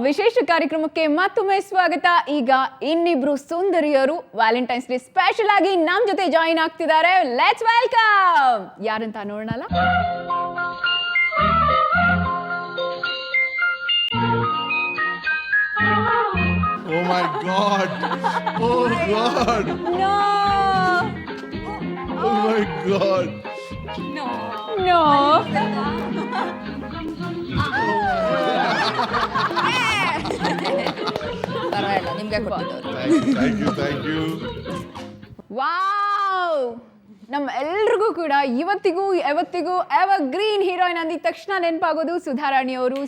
ವಿಶೇಷ ಕಾರ್ಯಕ್ರಮಕ್ಕೆ ಮತ್ತೊಮ್ಮೆ ಸ್ವಾಗತ. ಈಗ ಇನ್ನಿಬ್ರು ಸುಂದರಿಯರು ವ್ಯಾಲೆಂಟೈನ್ಸ್ ಡೇ ಸ್ಪೆಷಲ್ ಆಗಿ ನಮ್ ಜೊತೆ ಜಾಯಿನ್ ಆಗ್ತಿದ್ದಾರೆ. Let's welcome. ಯಾರಂತ ನೋಡೋಣಲ್ಲ. Oh my God! Oh God! No. Oh my God! No. ಪರವಾಗಿಲ್ಲ, ನಿಮ್ಗೆ ಕೊಟ್ಟಿದ್ದವ್ರು. Thank you. ವಾವ್, ನಮ್ಮ ಎಲ್ರಿಗೂ ಕೂಡ ಇವತ್ತಿಗೂ ಯಾವತ್ತಿಗೂ ಎವರ್ ಗ್ರೀನ್ ಹೀರೋಯಿನ್ ಅಂದಿದ ತಕ್ಷಣ ನೆನಪಾಗೋದು ಸುಧಾರಾಣಿ ಅವರು.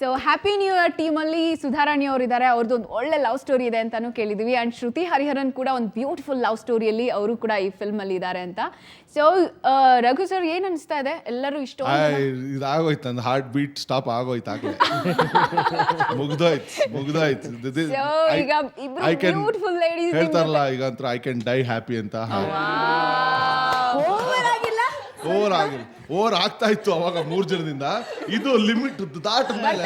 ಸೊ ಹ್ಯಾಪಿ ನ್ಯೂ ಇಯರ್ ಟೀಮಲ್ಲಿ ಸುಧಾರಾಣಿ ಅವರು ಇದ್ದಾರೆ. ಅವ್ರದ್ದು ಒಂದು ಒಳ್ಳೆ ಲವ್ ಸ್ಟೋರಿ ಇದೆ ಅಂತಾನು ಕೇಳಿದ್ವಿ. ಆ್ಯಂಡ್ ಶ್ರುತಿ ಹರಿಹರನ್ ಕೂಡ ಒಂದು ಬ್ಯೂಟಿಫುಲ್ ಲವ್ ಸ್ಟೋರಿಯಲ್ಲಿ ಅವರು ಕೂಡ ಈ ಫಿಲ್ಮಲ್ಲಿ ಇದ್ದಾರೆ ಅಂತ. ಸೊ ರಘು ಸರ್, ಏನು ಅನಿಸ್ತಾ ಇದೆ? ಎಲ್ಲರೂ ಇದಾಗೋಯ್ತು, ನನ್ನ ಹಾರ್ಟ್ ಬೀಟ್ ಸ್ಟಾಪ್ ಆಗೋಯ್ತು ಆಗಲೇ. ಮುಗ್ದೋಯ್ತು. ಈಗ ಇಬ್ರು ಬ್ಯೂಟಿಫುಲ್ ಲೇಡೀಸ್ ಹೇಳ್ತಾರಲ್ಲ ಈಗ ಅಂತ, ಐ ಕ್ಯಾನ್ ಡೈ ಹ್ಯಾಪಿ ಅಂತ. ಓವರ್ ಆಗ್ತಾ ಇತ್ತು ಅವಾಗ 3 ಜನದಿಂದ. ಇದು ಲಿಮಿಟ್ ದಾಟ ಮೇಲೆ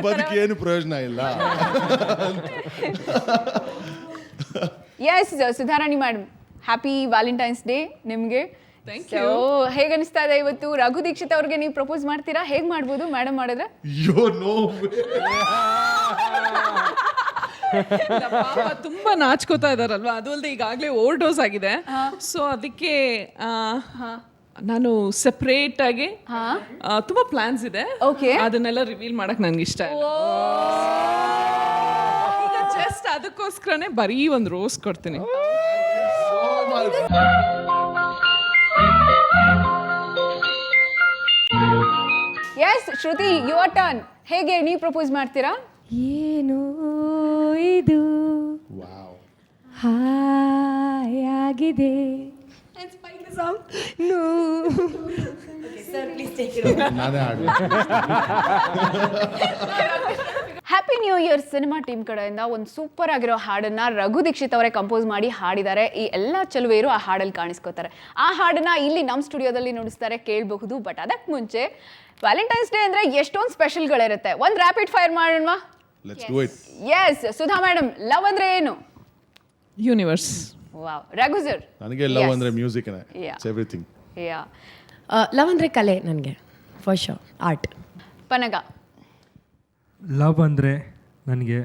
ಬದುಕಿ ಏನು ಪ್ರಯೋಜನ ಇಲ್ಲ. Yes Sudharani madam, happy Valentine's day ನಿಮಗೆ. ಹೇಗೆ ಅನಿಸ್ತಾ ಇದೆ ಇವತ್ತು? ರಘು ದೀಕ್ಷಿತ್ ಅವ್ರಿಗೆ ನೀವು ಪ್ರಪೋಸ್ ಮಾಡ್ತೀರಾ? ಹೇಗೆ ಮಾಡ್ಬೋದು ಮೇಡಮ್ ಮಾಡಿದ್ರೆ? ತುಂಬಾ ನಾಚ್ಕೋತಾ ಇದಾರಲ್ವಾ, ಅದು ಅಲ್ಲದೆ ಈಗಾಗಲೇ ಓವರ್ ಡೋಸ್ ಆಗಿದೆ. ಸೊ ಅದಕ್ಕೆ ನಾನು ಸೆಪರೇಟ್ ಆಗಿ ತುಂಬಾ ಪ್ಲಾನ್ಸ್ ಇದೆ, ಅದನ್ನೆಲ್ಲ ರಿವೀಲ್ ಮಾಡಕ್ ನನ್ಗೆ ಇಷ್ಟ ಇಲ್ಲ. ಈಗ ಜಸ್ಟ್ ಅದಕ್ಕೋಸ್ಕರನೇ ಬರೀ ಒಂದು ರೋಸ್ ಕೊಡ್ತೀನಿ. Yes Shruti, your turn. ಹೇಗೆ ನೀವು ಪ್ರಪೋಸ್ ಮಾಡ್ತೀರಾ? ಏನು ಇದು ಹಾಯಾಗಿದೆ. Happy new year cinema team ಕಡೆಯಿಂದ ಒಂದು ಸೂಪರ್ ಆಗಿರೋ ಹಾಡನ್ನ ರಘು ದೀಕ್ಷಿತ್ ಅವರೇ ಕಂಪೋಸ್ ಮಾಡಿ ಹಾಡಿದ್ದಾರೆ. ಈ ಎಲ್ಲ ಚೆಲುವೆಯರು ಆ ಹಾಡಲ್ಲಿ ಕಾಣಿಸ್ಕೋತಾರೆ. ಆ ಹಾಡನ್ನ ಇಲ್ಲಿ ನಮ್ಮ ಸ್ಟುಡಿಯೋದಲ್ಲಿ ನುಡಿಸ್ತಾರೆ, ಕೇಳಬಹುದು. ಬಟ್ ಅದಕ್ಕೆ ಮುಂಚೆ ವ್ಯಾಲೆಂಟೈನ್ಸ್ ಡೇ ಅಂದ್ರೆ ಎಷ್ಟೊಂದು ಸ್ಪೆಷಲ್ಗಳಿರುತ್ತೆ. ಒಂದು ರ್ಯಾಪಿಡ್ ಫೈರ್ ಮಾಡೋಣ. Let's do it. Yes, Sudha madam, love ಅಂದ್ರೆ ಏನು? ಯೂನಿವರ್ಸ್. ವಾವ್. ರಘು ಸರ್? ನನಗೆ ಲವ್ ಅಂದ್ರೆ music, it's everything. Yeah. Love ಅಂದರೆ ಕಲೆ ನನಗೆ, ಫಾರ್ ಶೋರ್, ಆರ್ಟ್. ಪನಗ? ಲವ್ ಅಂದರೆ ನನಗೆ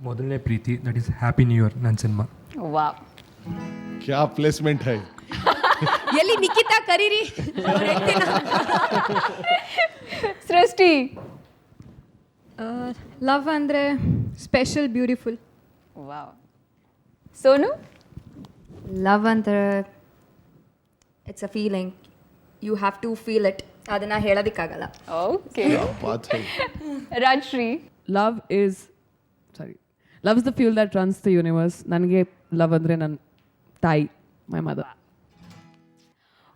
ಮೊದಲನೇ ಪ್ರೀತಿ, that is happy new year ನನ್ನ ಸಿನಿಮಾ. ವಾವ್, ಕ್ಯಾ ಪ್ಲೇಸ್ಮೆಂಟ್ ಹೈ. ಎಲ್ಲಿ ನಿಖಿತಾ ಕರೀರಿ. ಸೃಷ್ಟಿ? ಲವ್ ಅಂದರೆ special, beautiful. Wow. Sonu? Love ಅಂದರೆ it's a feeling, you have to feel it, ಅದನ್ನು ಹೇಳೋದಕ್ಕಾಗಲ್ಲ. Okay. Rajshree? Love is the fuel that runs the universe. ನನಗೆ ಲವ್ ಅಂದರೆ ನನ್ನ ತಾಯಿ, my mother.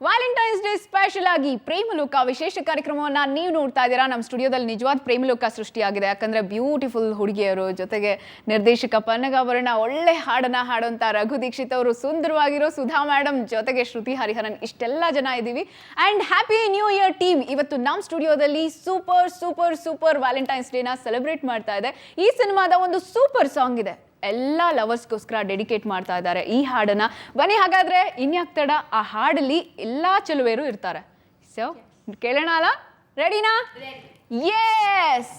Valentine's day special ಆಗಿ ಪ್ರೇಮಲೋಕ ವಿಶೇಷ ಕಾರ್ಯಕ್ರಮವನ್ನು ನೀವು ನೋಡ್ತಾ ಇದ್ದೀರಾ. ನಮ್ಮ ಸ್ಟುಡಿಯೋದಲ್ಲಿ ನಿಜವಾದ ಪ್ರೇಮಲೋಕ ಸೃಷ್ಟಿಯಾಗಿದೆ. ಯಾಕಂದರೆ ಬ್ಯೂಟಿಫುಲ್ ಹುಡುಗಿಯರು, ಜೊತೆಗೆ ನಿರ್ದೇಶಕ ಪನ್ನಗಾಭರಣ, ಒಳ್ಳೆ ಹಾಡನ್ನು ಹಾಡುವಂಥ ರಘು ದೀಕ್ಷಿತ್ ಅವರು, ಸುಂದರವಾಗಿರೋ ಸುಧಾ ಮೇಡಮ್, ಜೊತೆಗೆ ಶ್ರುತಿ ಹರಿಹರನ್, ಇಷ್ಟೆಲ್ಲ ಜನ ಇದ್ದೀವಿ. And happy new year team ಇವತ್ತು ನಮ್ಮ ಸ್ಟುಡಿಯೋದಲ್ಲಿ ಸೂಪರ್ ಸೂಪರ್ ಸೂಪರ್ ವ್ಯಾಲೆಂಟೈನ್ಸ್ ಡೇನ ಸೆಲೆಬ್ರೇಟ್ ಮಾಡ್ತಾ ಇದೆ. ಈ ಸಿನಿಮಾದ ಒಂದು ಸೂಪರ್ ಸಾಂಗ್ ಇದೆ, ಎಲ್ಲ ಲವರ್ಸ್ಗೋಸ್ಕರ ಡೆಡಿಕೇಟ್ ಮಾಡ್ತಾ ಇದ್ದಾರೆ ಈ ಹಾಡನ್ನ. ಬನ್ನಿ ಹಾಗಾದ್ರೆ ಇನ್ಯಾಕ್ ತಡ, ಆ ಹಾಡಲ್ಲಿ ಎಲ್ಲ ಚೆಲುವೆರು ಇರ್ತಾರೆ. ಸೊ ಕೇಳೋಣ ಅಲ್ಲ? ರೆಡಿನಾ? ಎಸ್.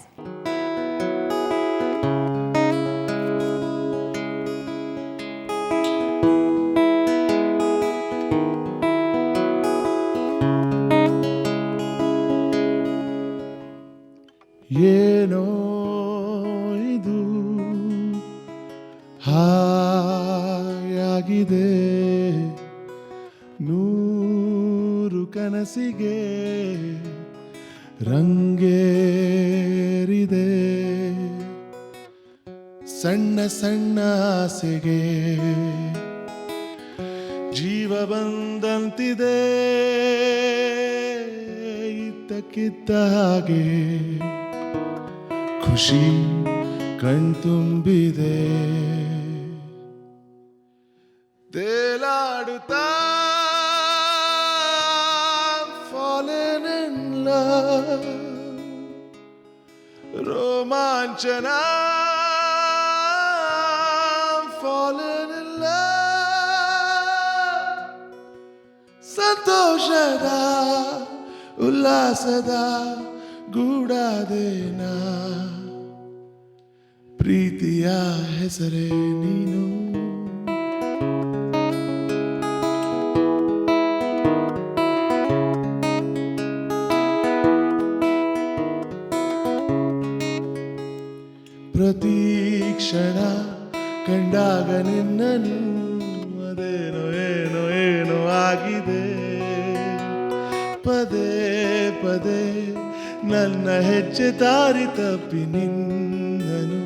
ಏನೋ ಇದು ಹಾಯಾಗಿದೆ, 100 ಕನಸಿಗೆ ರಂಗೇರಿದೆ, ಸಣ್ಣ ಸಣ್ಣ ಆಸೆಗೆ ಜೀವ ಬಂದಂತಿದೆ, ಇದ್ದಕ್ಕಿದ್ದ ಹಾಗೆ ಖುಷಿ ಕಣ್ತುಂಬಿದೆ, ತೇಲಾಡುತ್ತಾ ರೋಮಾಂಚನ fallen in love ಸಂತೋಷದ ಉಲ್ಲಾಸದ ಗೂಡಾದೇನ ಪ್ರೀತಿಯ ಹೆಸರೇ ನೀನು ಪ್ರತೀಕ್ಷಣ ಕಂಡಾಗ ನಿನ್ನನು ಅದೇನೋ ಏನೋ ಏನೋ ಆಗಿದೆ ಪದೇ ಪದೇ ನನ್ನ ಹೆಜ್ಜೆ ದಾರಿ ತಪ್ಪಿ ನಿನ್ನನು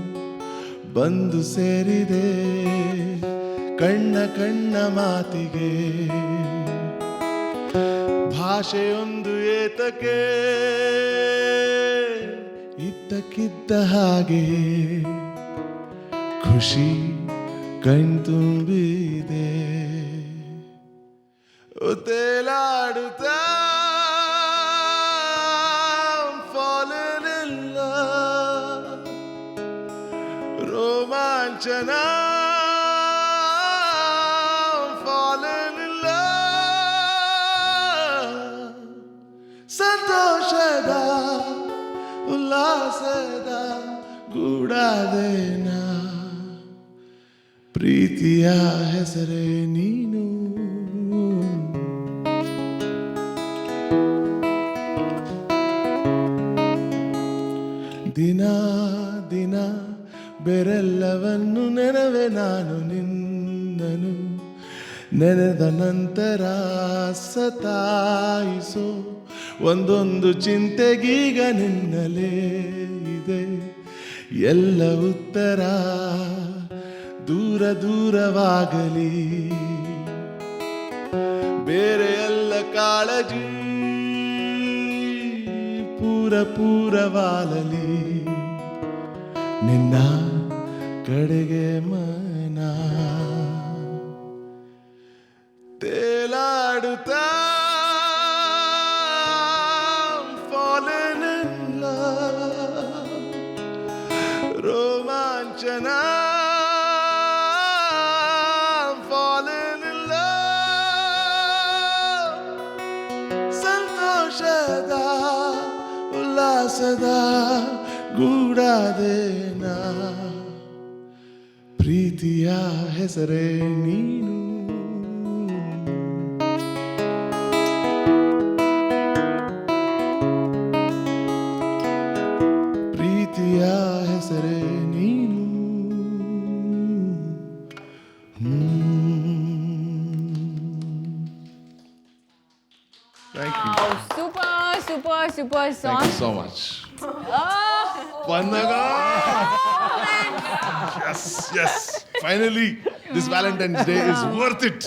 ಬಂದು ಸೇರಿದೆ ಕಣ್ಣ ಕಣ್ಣ ಮಾತಿಗೆ ಭಾಷೆಯೊಂದು ಏತಕ್ಕೆ ಇದ್ದಕ್ಕಿದ್ದ ಹಾಗೆ ಖುಷಿ ಕಣ್ತುಂಬಿದೆ ತೇಲಾಡುತ್ತಾ fallen in love ರೋಮಾಂಚನ fallen in love ಸಂತೋಷದ ಉಲ್ಲಾಸದ ಗೂಡಾದೇನ ಪ್ರೀತಿಯ ಹೆಸರೇ ನೀನು ದಿನ ದಿನ ಬೇರೆಲ್ಲವನ್ನು ನೆನವೆ ನಾನು ನಿನ್ನನು ನೆನೆದ ನಂತರ ಸತಾಯಿಸೋ ಒಂದೊಂದು ಚಿಂತೆಗೀಗ ನಿನ್ನಲೇ ಇದೆ ಎಲ್ಲ ಉತ್ತರ ದೂರ ದೂರವಾಗಲಿ ಬೇರೆ ಎಲ್ಲ ಕಾಳಜಿ ಪೂರ ಪೂರವಾಗಲಿ ನಿನ್ನ ಕಡೆಗೆ ಮನ ತೇಲಾಡುತ್ತಾ fallen in love ರೋಮಾಂಚನ fallen in love ಸಂತೋಷದ ಉಲ್ಲಾಸದ ಗೂಡಾದೇನ ಪ್ರೀತಿಯ ಹೆಸರೇ ನೀನು ಪ್ರೀತಿಯ ಹೆಸರೇ ನೀನು Thank you. Super super super Thank song you so much. Pannaga! Yes. Finally, this Valentine's Day is worth it.